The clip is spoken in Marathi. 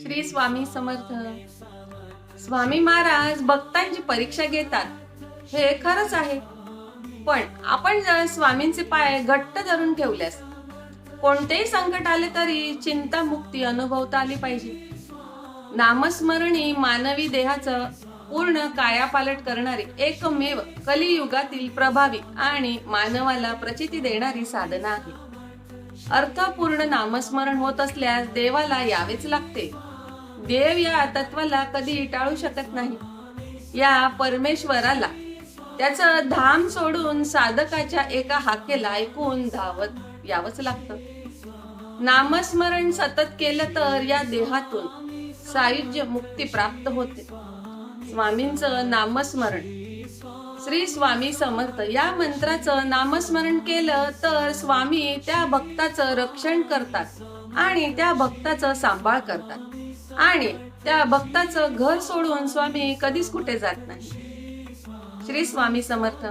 श्री स्वामी समर्थ. स्वामी महाराज भक्तांची परीक्षा घेतात हे खरंच आहे, पण आपण जर स्वामींचे पाय घट्ट धरून ठेवल्यास कोणतेही संकट आले तरी चिंतामुक्ती अनुभवता आली पाहिजे. नामस्मरणी मानवी देहाचं पूर्ण कायापालट करणारी एकमेव कलियुगातील प्रभावी आणि मानवाला प्रचिती देणारी साधना आहे. अर्थपूर्ण नामस्मरण होत असल्यास देवाला यावेच लागते. देव या तत्वाला कधी टाळू शकत नाही. या परमेश्वराला त्याचं धाम सोडून साधकाच्या एका हाकेला ऐकून धावत यावंच लागतं. नामस्मरण सतत केलं तर या देहातून सायुज्य मुक्ती प्राप्त होते. स्वामींचं नामस्मरण. श्री स्वामी समर्थ या मंत्राचं नामस्मरण केलं तर स्वामी त्या भक्ताचं रक्षण करतात आणि त्या भक्ताचं सांभाळ करतात आणि त्या भक्ताचं घर सोडून स्वामी कधीच कुठे जात नाही. श्री स्वामी समर्थ.